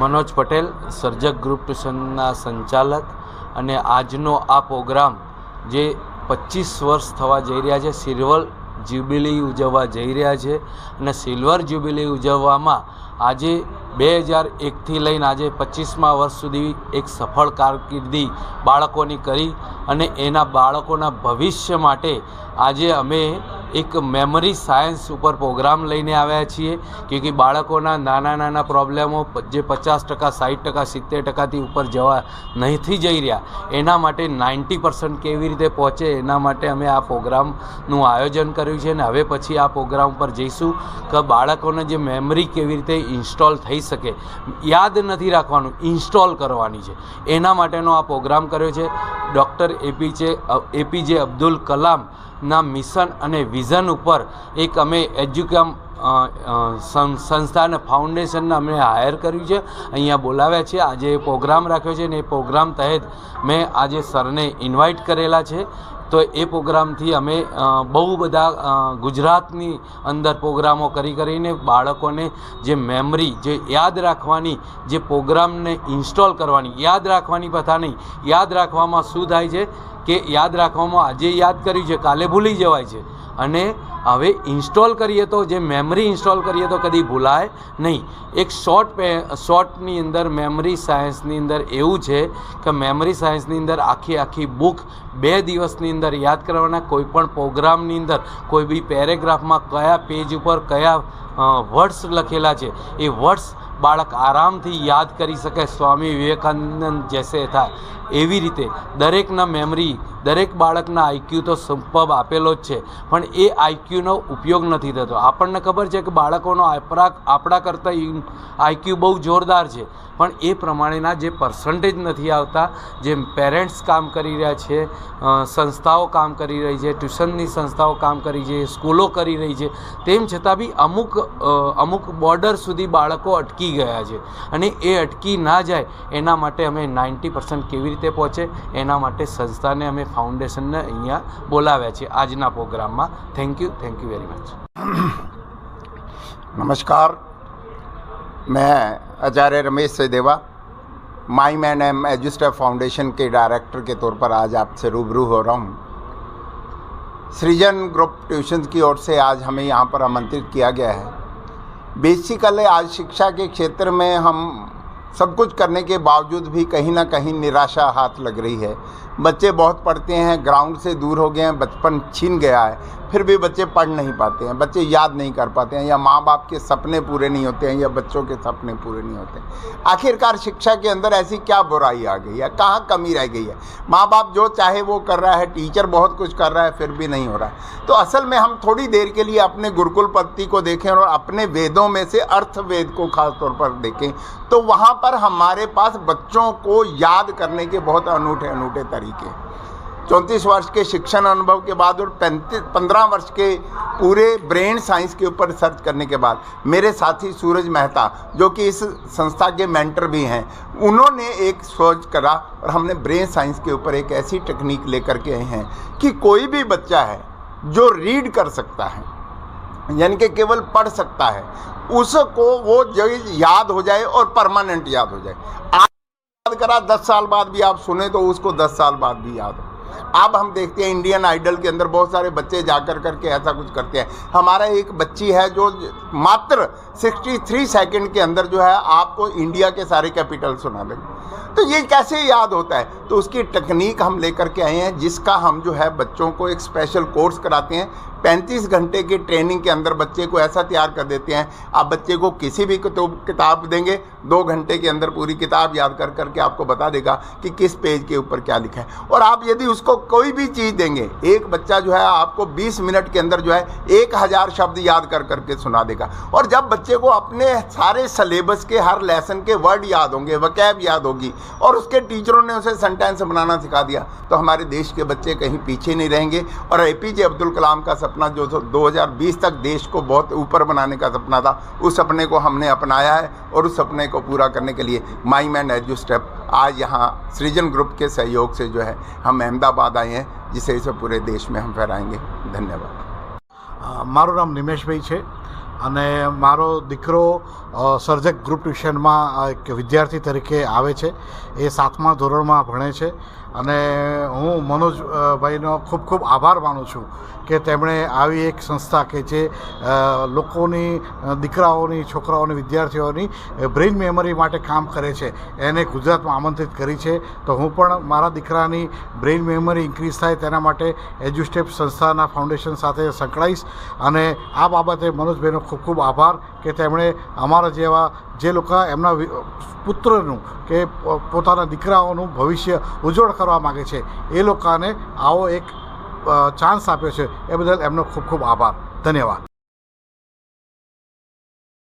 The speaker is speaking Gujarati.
मनोज पटेल सर्जक ग्रुप ट्यूशनना संचालक અને આજનો આ પ્રોગ્રામ જે 25 વર્ષ થવા જઈ રહ્યા છે, સિલ્વર જ્યુબિલી ઉજવવા જઈ રહ્યા છે અને સિલ્વર જ્યુબિલી ઉજવવામાં આજે 2001થી લઈને આજે 25મા વર્ષ સુધી એક સફળ કારકિર્દી બાળકોની કરી અને એના બાળકોના ભવિષ્ય માટે આજે અમે એક મેમરી સાયન્સ ઉપર પ્રોગ્રામ લઈને આવ્યા છીએ કે બાળકોના નાના પ્રોબ્લેમો જે 50%, 60%, 70%થી ઉપર જવા નહીંથી જઈ રહ્યા એના માટે 90% કેવી રીતે પહોંચે એના માટે અમે આ પ્રોગ્રામનું આયોજન કર્યું છે અને હવે પછી આ પ્રોગ્રામ ઉપર જઈશું કે બાળકોને જે મેમરી કેવી રીતે ઇન્સ્ટોલ થઈ શકે, યાદ નથી રાખવાનું, ઇન્સ્ટોલ કરવાની છે, એના માટેનો આ પ્રોગ્રામ કર્યો છે. ડૉક્ટર એપીજે અબ્દુલ કલામના મિશન અને વિઝન ઉપર એક અમે એજ્યુકેમ સંસ્થા અને ફાઉન્ડેશનને અમે હાયર કર્યું છે, અહીંયા બોલાવ્યા છે. આજે પ્રોગ્રામ રાખ્યો છે અને એ પ્રોગ્રામ તહેત મેં આજે સરને ઇન્વાઇટ કરેલા છે. તો એ પ્રોગ્રામથી અમે બહુ બધા ગુજરાતની અંદર પ્રોગ્રામો કરીને બાળકોને જે મેમરી, જે યાદ રાખવાની, જે પ્રોગ્રામને ઇન્સ્ટોલ કરવાની, યાદ રાખવાની પથા નહીં, યાદ રાખવામાં શું થાય છે કે યાદ રાખવામાં આજે યાદ કર્યું છે કાલે ભૂલી જવાય છે અને હવે ઇન્સ્ટોલ કરીએ તો જે મેમરી ઇન્સ્ટોલ કરીએ તો કદી ભૂલાય નહીં. એક શોર્ટની અંદર મેમરી સાયન્સની અંદર એવું છે કે મેમરી સાયન્સની અંદર આખી બુક 2 દિવસની અંદર યાદ કરવાના. કોઈ પણ પ્રોગ્રામની અંદર કોઈ બી પેરેગ્રાફમાં કયા પેજ ઉપર કયા વર્ડ્સ લખેલા છે એ વર્ડ્સ બાળક આરામથી યાદ કરી શકે. સ્વામી વિવેકાનંદ જેસે થાય એવી રીતે દરેકના મેમરી, દરેક બાળકના આઈક્યુ તો સંપર્ક આપેલો જ છે પણ એ આઈક્યુનો ઉપયોગ નથી થતો. આપણને ખબર છે કે બાળકોનો આપણા કરતાં આઈક્યુ બહુ જોરદાર છે પણ એ પ્રમાણેના જે પર્સન્ટેજ નથી આવતા. જે પેરેન્ટ્સ કામ કરી રહ્યા છે, સંસ્થાઓ કામ કરી રહી છે, ટ્યુશનની સંસ્થાઓ કામ કરી છે, સ્કૂલો કરી રહી છે, તેમ છતાં બી અમુક બોર્ડર સુધી બાળકો અટકી ગયા છે અને એ અટકી ના જાય એના માટે અમે 90% કેવી રીતે પહોંચે એના માટે સંસ્થાને અમે ફાઉન્ડેશનને અહીંયા બોલાવ્યા છે આજના પ્રોગ્રામમાં. Thank you very much. नमस्कार, मैं आचार्य रमेश सचदेवा माई मैन एम एजुस्टेप फाउंडेशन के डायरेक्टर के तौर पर आज आपसे रूबरू हो रहा हूँ. सृजन ग्रुप ट्यूशन की ओर से आज हमें यहाँ पर आमंत्रित किया गया है. बेसिकली आज शिक्षा के क्षेत्र में हम सब कुछ करने के बावजूद भी कहीं ना कहीं निराशा हाथ लग रही है. बच्चे बहुत पढ़ते हैं, ग्राउंड से दूर हो गए हैं, बचपन छीन गया है, फिर भी बच्चे पढ़ नहीं पाते हैं, बच्चे याद नहीं कर पाते हैं, या माँ बाप के सपने पूरे नहीं होते हैं, या बच्चों के सपने पूरे नहीं होते. आखिरकार शिक्षा के अंदर ऐसी क्या बुराई आ गई है, कहाँ कमी रह गई है? माँ बाप जो चाहे वो कर रहा है, टीचर बहुत कुछ कर रहा है, फिर भी नहीं हो रहा है. तो असल में हम थोड़ी देर के लिए अपने गुरुकुल पद्धति को देखें और अपने वेदों में से अर्थवेद को खास तौर पर देखें तो वहाँ पर हमारे पास बच्चों को याद करने के बहुत अनूठे तरीके. 34 वर्ष के शिक्षण अनुभव के बाद और 15 वर्ष के पूरे ब्रेन साइंस के ऊपर रिसर्च करने के बाद मेरे साथी सूरज मेहता जो कि इस संस्था के मेंटर भी हैं, उन्होंने एक सोच करा और हमने ब्रेन साइंस के ऊपर एक ऐसी टेक्निक लेकर के आए हैं कि कोई भी बच्चा है जो रीड कर सकता है, यानी कि केवल पढ़ सकता है, उसको वो जो याद हो जाए और परमानेंट याद हो जाए. आज याद करा 10 साल बाद भी आप सुने तो उसको 10 साल बाद भी याद हो. अब हम देखते हैं इंडियन आइडल के अंदर बहुत सारे बच्चे जाकर करके ऐसा कुछ करते हैं. हमारा एक बच्ची है जो मात्र 63 सेकंड के अंदर जो है आपको इंडिया के सारे कैपिटल सुना देंगे. तो ये कैसे याद होता है? तो उसकी टेक्निक हम लेकर के आए हैं जिसका हम जो है बच्चों को एक स्पेशल कोर्स कराते हैं. 35 घंटे की ट्रेनिंग के अंदर बच्चे को ऐसा तैयार कर देते हैं. आप बच्चे को किसी भी किताब देंगे, 2 घंटे के अंदर पूरी किताब याद कर करके आपको बता देगा कि किस पेज के ऊपर क्या लिखा है. और आप यदि उसको कोई भी चीज़ देंगे, एक बच्चा जो है आपको 20 मिनट के अंदर जो है 1000 शब्द याद कर करके सुना देगा. और जब बच्चे को अपने सारे सिलेबस के हर लेसन के वर्ड याद होंगे, वकैब याद होगी और उसके टीचरों ने उसे सेंटेंस बनाना सिखा दिया, तो हमारे देश के बच्चे कहीं पीछे नहीं रहेंगे. और एपीजे अब्दुल कलाम का सपना जो 2020 तक देश को बहुत ऊपर बनाने का सपना था, उस सपने को हमने अपनाया है और उस सपने को पूरा करने के लिए माई मैन एजुस्टेप आज यहाँ सृजन ग्रुप के सहयोग से जो है हम अहमदाबाद आए हैं, जिसे इसे पूरे देश में हम फहराएंगे. धन्यवाद. મારું નામ નિમેશભાઈ છે. અને મારો દીકરો સર્જક ગ્રુપ ટ્યુશનમાં એક વિદ્યાર્થી તરીકે આવે છે. એ 7મા ધોરણમાં ભણે છે અને હું મનોજભાઈનો ખૂબ ખૂબ આભાર માનું છું કે તેમણે આવી એક સંસ્થા કે જે લોકોની દીકરાઓની, છોકરાઓની, વિદ્યાર્થીઓની બ્રેઇન મેમરી માટે કામ કરે છે એને ગુજરાતમાં આમંત્રિત કરી છે. તો હું પણ મારા દીકરાની બ્રેઇન મેમરી ઇન્ક્રીઝ થાય તેના માટે એજ્યુસ્ટેપ સંસ્થાના ફાઉન્ડેશન સાથે સંકળાઈશ. અને આ બાબતે મનોજભાઈનો ખૂબ ખૂબ આભાર કે તેમણે અમારા જેવા જે લોકો એમના પુત્રનું કે પોતાના દીકરાઓનું ભવિષ્ય ઉજ્જવળ કરવા માગે છે એ લોકોને આવો એક ચાન્સ આપ્યો છે. એ બદલ એમનો ખૂબ ખૂબ આભાર. ધન્યવાદ.